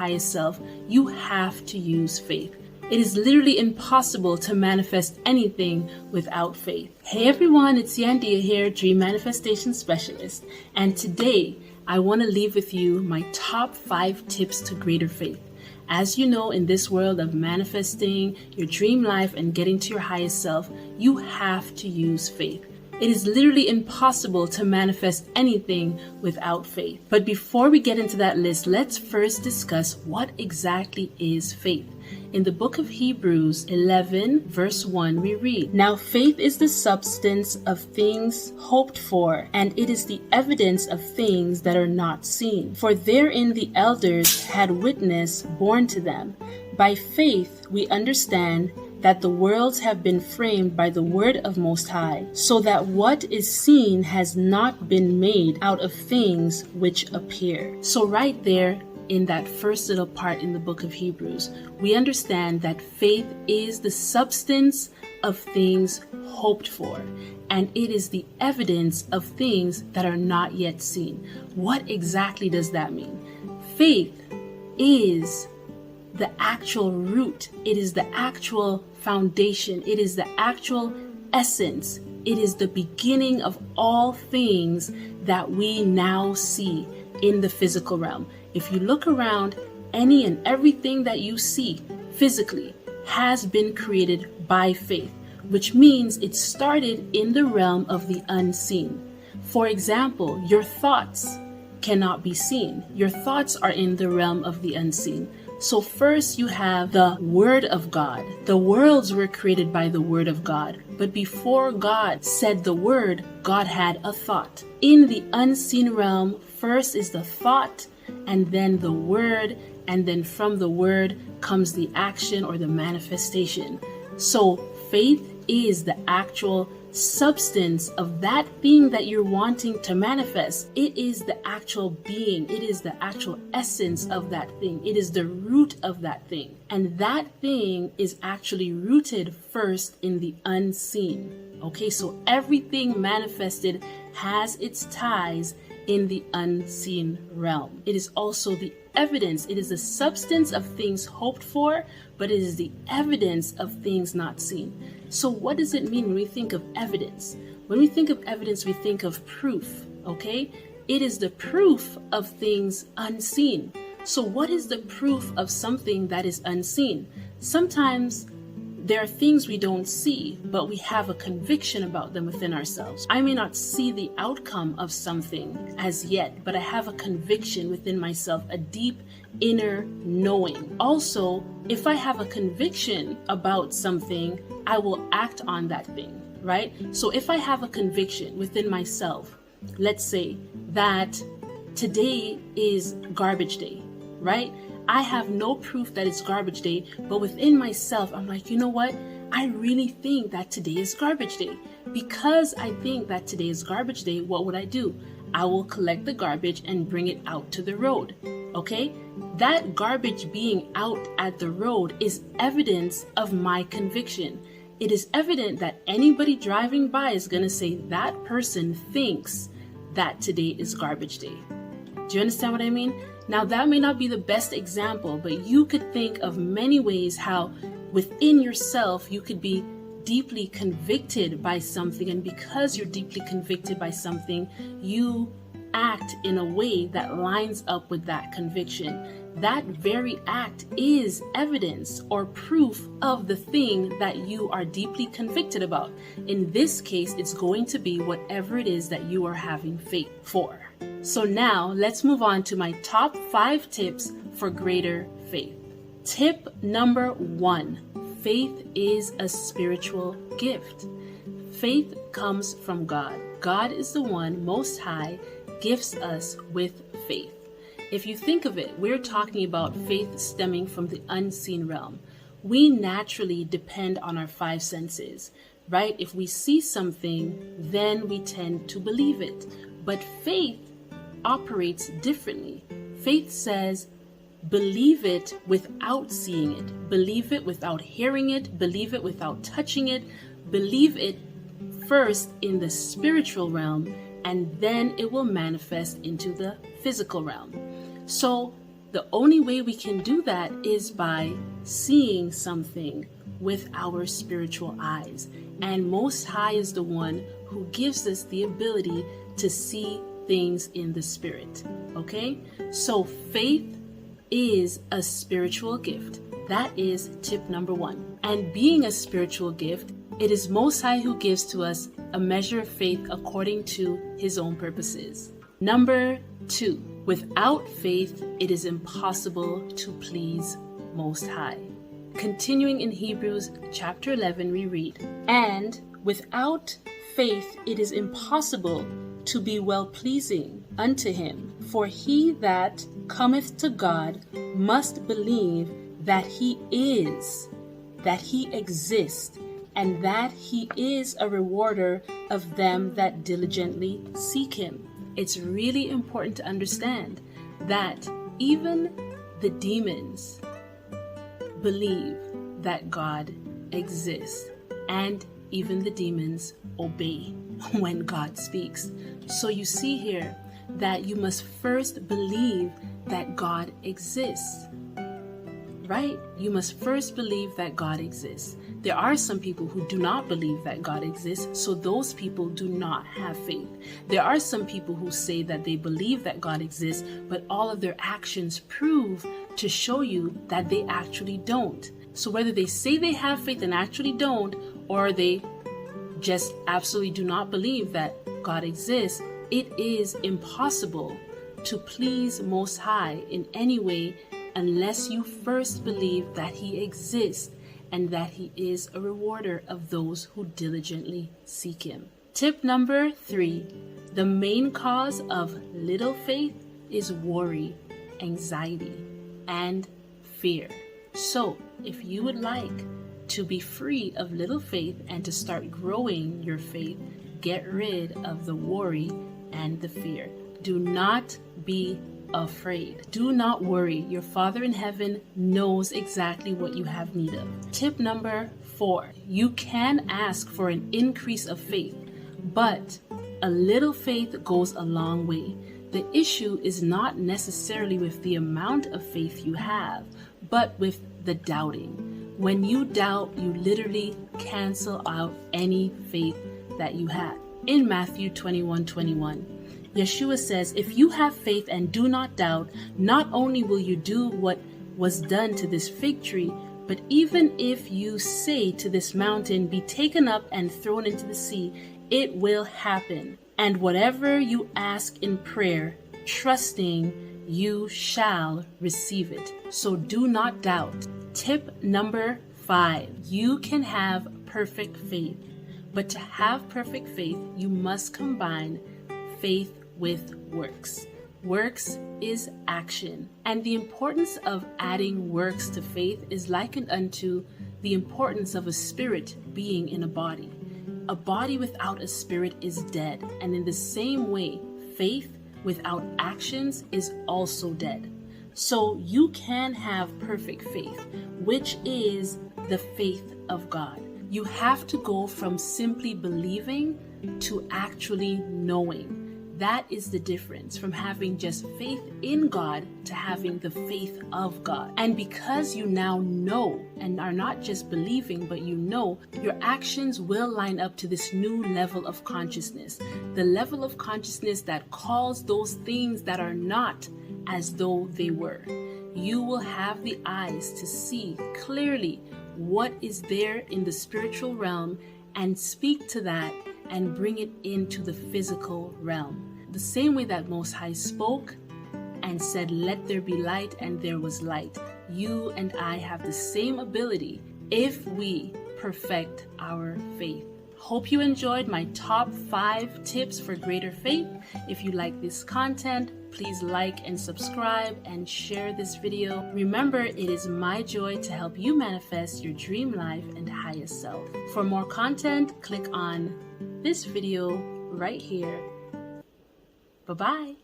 highest self, you have to use faith. It is literally impossible to manifest anything without faith. Hey everyone, it's Yandia here, Dream Manifestation Specialist. And today, I want to leave with you my top 5 tips to greater faith. As you know, in this world of manifesting your dream life and getting to your highest self, you have to use faith. It is literally impossible to manifest anything without faith. But before we get into that list, let's first discuss what exactly is faith. In the book of Hebrews 11, verse 1, we read, "Now faith is the substance of things hoped for, and it is the evidence of things that are not seen. For therein the elders had witness borne to them. By faith we understand that the worlds have been framed by the word of Most High, so that what is seen has not been made out of things which appear." So right there, in that first little part in the book of Hebrews, we understand that faith is the substance of things hoped for, and it is the evidence of things that are not yet seen. What exactly does that mean? Faith is the actual root. It is the actual foundation. It is the actual essence. It is the beginning of all things that we now see in the physical realm. If you look around, any and everything that you see physically has been created by faith, which means it started in the realm of the unseen. For example, your thoughts cannot be seen. Your thoughts are in the realm of the unseen. So first you have the Word of God. The worlds were created by the Word of God. But before God said the word, God had a thought. In the unseen realm, first is the thought, and then the word, and then from the word comes the action or the manifestation. So faith is the actual substance of that thing that you're wanting to manifest. It is the actual being. It is the actual essence of that thing. It is the root of that thing. And that thing is actually rooted first in the unseen. Okay, so everything manifested has its ties in the unseen realm. It is also the evidence. It is the substance of things hoped for, but it is the evidence of things not seen. So what does it mean when we think of evidence? When we think of evidence, we think of proof, okay? It is the proof of things unseen. So what is the proof of something that is unseen? Sometimes there are things we don't see, but we have a conviction about them within ourselves. I may not see the outcome of something as yet, but I have a conviction within myself, a deep inner knowing. Also, if I have a conviction about something, I will act on that thing, right? So if I have a conviction within myself, let's say that today is garbage day, right? I have no proof that it's garbage day, but within myself, I'm like, you know what? I really think that today is garbage day. Because I think that today is garbage day, what would I do? I will collect the garbage and bring it out to the road. Okay? That garbage being out at the road is evidence of my conviction. It is evident that anybody driving by is going to say that person thinks that today is garbage day. Do you understand what I mean? Now, that may not be the best example, but you could think of many ways how within yourself you could be deeply convicted by something, and because you're deeply convicted by something, you act in a way that lines up with that conviction. That very act is evidence or proof of the thing that you are deeply convicted about. In this case, it's going to be whatever it is that you are having faith for. So now let's move on to my top 5 tips for greater faith. Tip number 1, faith is a spiritual gift. Faith comes from God. God is the one, Most High, gifts us with faith. If you think of it, we're talking about faith stemming from the unseen realm. We naturally depend on our 5 senses, right? If we see something, then we tend to believe it. But faith operates differently. Faith says, believe it without seeing it. Believe it without hearing it. Believe it without touching it. Believe it first in the spiritual realm, and then it will manifest into the physical realm. So The only way we can do that is by seeing something with our spiritual eyes. And Most High is the one who gives us the ability to see things in the spirit. Okay? So faith is a spiritual gift. That is tip number 1. And being a spiritual gift, it is Most High who gives to us a measure of faith according to his own purposes. Number 2, without faith, it is impossible to please Most High. Continuing in Hebrews chapter 11, we read, "And without faith, it is impossible to be well-pleasing unto him. For he that cometh to God must believe that he is, that he exists, and that he is a rewarder of them that diligently seek him." It's really important to understand that even the demons believe that God exists, and even the demons obey when God speaks. So you see here that you must first believe that God exists. Right? You must first believe that God exists. There are some people who do not believe that God exists, so those people do not have faith. There are some people who say that they believe that God exists, but all of their actions prove to show you that they actually don't. So whether they say they have faith and actually don't, or they just absolutely do not believe that God exists, it is impossible to please Most High in any way unless you first believe that he exists and that he is a rewarder of those who diligently seek him. Tip number 3, the main cause of little faith is worry, anxiety, and fear. So if you would like to be free of little faith and to start growing your faith, get rid of the worry and the fear. Do not be afraid. Do not worry. Your Father in heaven knows exactly what you have need of. Tip number 4, you can ask for an increase of faith, but a little faith goes a long way. The issue is not necessarily with the amount of faith you have, but with the doubting. When you doubt, you literally cancel out any faith that you have. In Matthew 21:21, Yeshua says, "If you have faith and do not doubt, not only will you do what was done to this fig tree, but even if you say to this mountain, be taken up and thrown into the sea, it will happen. And whatever you ask in prayer, trusting, you shall receive it." So do not doubt. Tip number 5, you can have perfect faith. But to have perfect faith, you must combine faith with works. Works is action. And the importance of adding works to faith is likened unto the importance of a spirit being in a body. A body without a spirit is dead. And in the same way, faith without actions is also dead. So you can have perfect faith, which is the faith of God. You have to go from simply believing to actually knowing. That is the difference from having just faith in God to having the faith of God. And because you now know and are not just believing, but you know, your actions will line up to this new level of consciousness. The level of consciousness that calls those things that are not as though they were. You will have the eyes to see clearly what is there in the spiritual realm and speak to that and bring it into the physical realm. The same way that Most High spoke and said, "Let there be light," and there was light. You and I have the same ability if we perfect our faith. Hope you enjoyed my top 5 tips for greater faith. If you like this content, please like and subscribe and share this video. Remember, it is my joy to help you manifest your dream life and highest self. For more content, click on this video right here. Bye-bye.